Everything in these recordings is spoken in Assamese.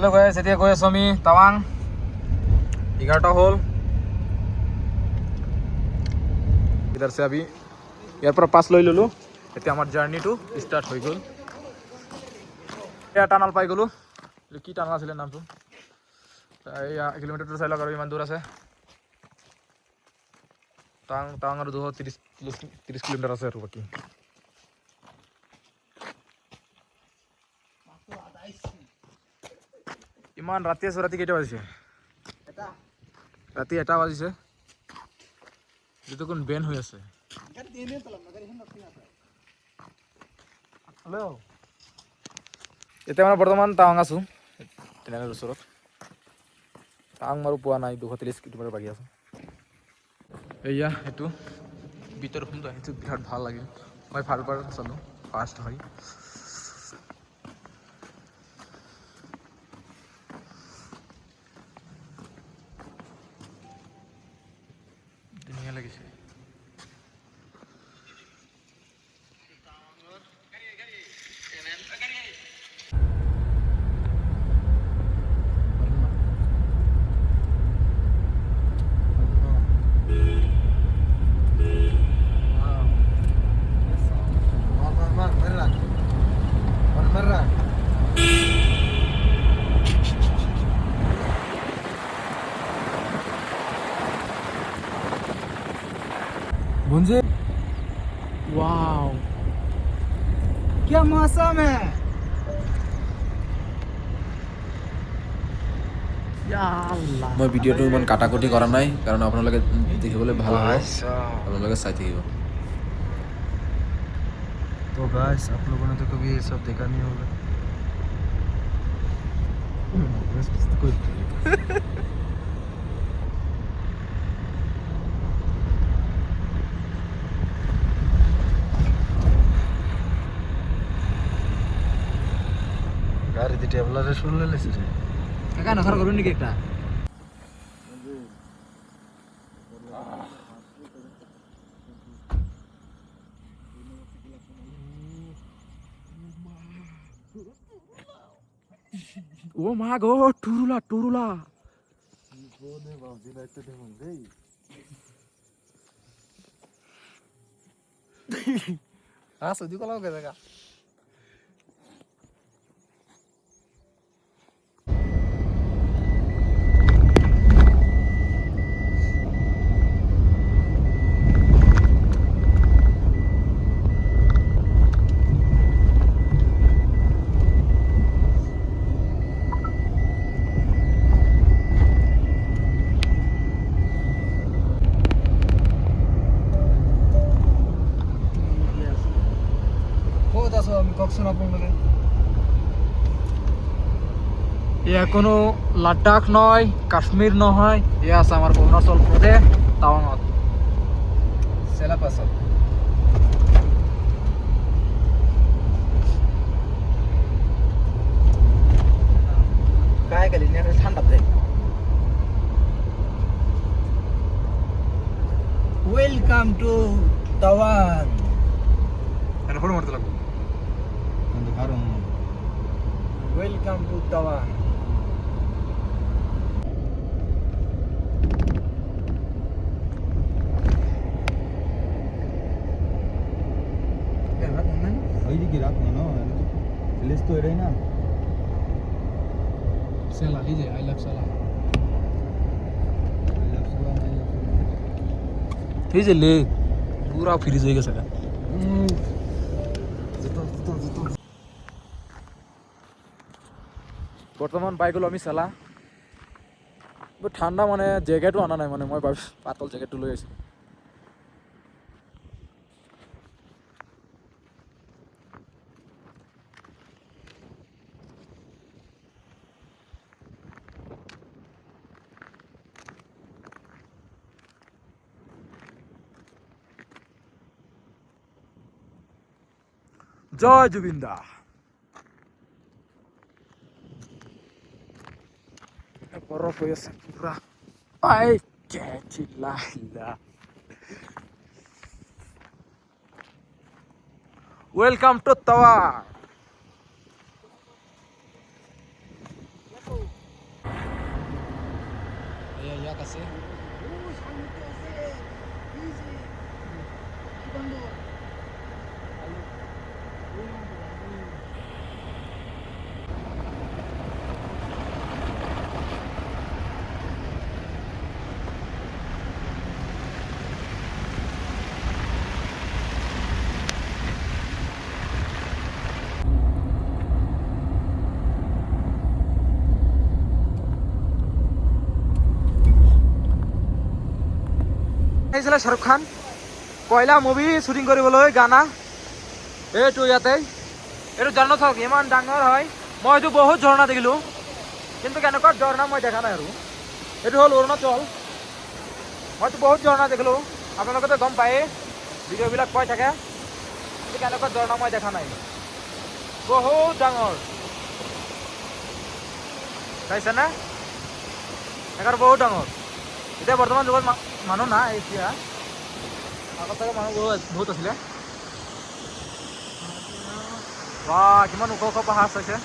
हेलो गाइस, এতিয়া গৈ আছো আমি টাৱাং। 11টা হল। इधर से अभी ইয়াৰ পৰা পাছ লৈ ললো। এতিয়া আমাৰ জাৰ্নিটো ষ্টাৰ্ট হৈ গ'ল। এয়া টানাল পাই গ'লো। কি টানাল আছিলে নামটো? এয়া কিলোমিটাৰটো চাই লওক আৰু ইমান দূৰ আছে। টাৱাং আৰু 230 কিলোমিটাৰ আছে আৰু বাকী। ইমান ৰাতি আছে। ৰাতি কেইটা বাজিছে? ৰাতি 1টা বাজিছে। যেটো কোন বেন হৈ আছে। হেল্ল', এতিয়া মানে বৰ্তমান টাৱাং আছো। ট্ৰেইনৰ ওচৰত টাৱাং আৰু পোৱা নাই। 230 কিলোমিটাৰ বাকী আছে। এয়া এইটো ভিতৰ সোমটো আহিছো, বিৰাট ভাল লাগিল। মই ভাল চালো ফাৰ্ষ্ট হয়। ধুনীয়া লাগিছে। मुझे वाओ, क्या मौसम है। মই ভিডিওটো ইমান কাটাকুটি কৰা নাই কাৰণ আপোনালোকে দেখিবলৈ ভাল হ'ব। আপোনালোকে চাই থাকিব। तो गाइस, आप लोगों ने तो कभी ये सब देखा नहीं होगा। গাড়ি দিতে আপনারা শুনলে লেছে রে কাকা নখর করুন নাকি একটা ও মা গো, টুরুলা টুরুলা কোনে বাবজি লাইতে দেখুন রে। সৌদি কলাও কে জায়গা এয়া কোনো লাডাখ নয়, কাশ্মীর নহয়, এয়া আছে আমার অরুণাচল প্রদেশ টাৱাঙত চেলাপাছত। গায়ে গেলি ঠান্ডা দেয়। ওয়েলকাম টু টাৱাং। ফটো মাৰতে লাগবে। ওয়েলকাম টু টাৱাং। পুরা ফ্রিজ হয়ে গেছে। বর্তমান পাই গ'লো আমি চেলা। ঠাণ্ডা মানে জেকেটো অনা নাই, মানে মই পাতল জেকেটটো লৈ আহিছোঁ। জয় জুবিন দা। বরফ হয়ে আছে পুরা। আই চিল্লা। ওয়েলকাম টু টাৱাং। ট্ৰাক আছে আহিছিলে শ্বাহৰুখ খান কয়লা মুভি শ্বুটিং কৰিবলৈ গানা এইটো ইয়াতে এইটো ঝৰ্ণা চাওক ইমান ডাঙৰ হয় মই এইটো বহুত ঝৰ্ণা দেখিলোঁ কিন্তু কেনেকুৱা ঝৰ্ণা মই দেখা নাই আৰু এইটো হ'ল অৰুণাচল মইতো বহুত ঝৰ্ণা দেখিলোঁ আপোনালোকেতো গম পায়েই ভিডিঅ'বিলাক কৈ থাকে কিন্তু কেনেকুৱা ঝৰ্ণা মই দেখা নাই বহুত ডাঙৰ চাইছেনে একেবাৰে বহুত ডাঙৰ এতিয়া বৰ্তমান যুগত মানুহ নাই এতিয়া আগত চাগে মানুহ বহুত আছিলে বা কিমান ওখ ওখ পাহাৰ চাইছে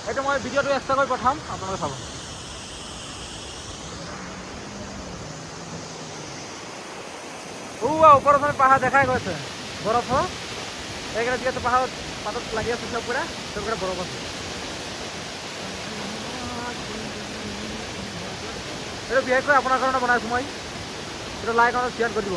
এইটো মই ভিডিঅ'টো এক্সট্ৰা কৰি পঠাম আপোনালোকে চাব ওপৰত মানে পাহাৰ দেখাই গৈছে বৰফ এইকেইটা যিহেতু পাহাৰত পাতত লাগি আছে চবকেইটা চবকেইটা বৰফ আছে এইটো বিশেষকৈ আপোনাৰ কাৰণে বনাইছোঁ মই এইটো লাইক আৰু শ্বেয়াৰ কৰি দিব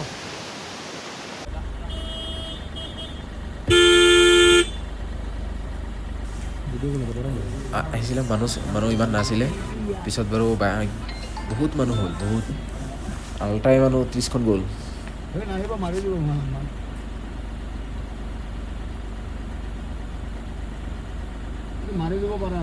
আহিছিলে মানুহ ইমান নাছিলে পিছত বাৰু বহুত মানুহ হ'ল বহুত আল্টাই মানুহ 30খন গ'ল মাৰি দিব পাৰা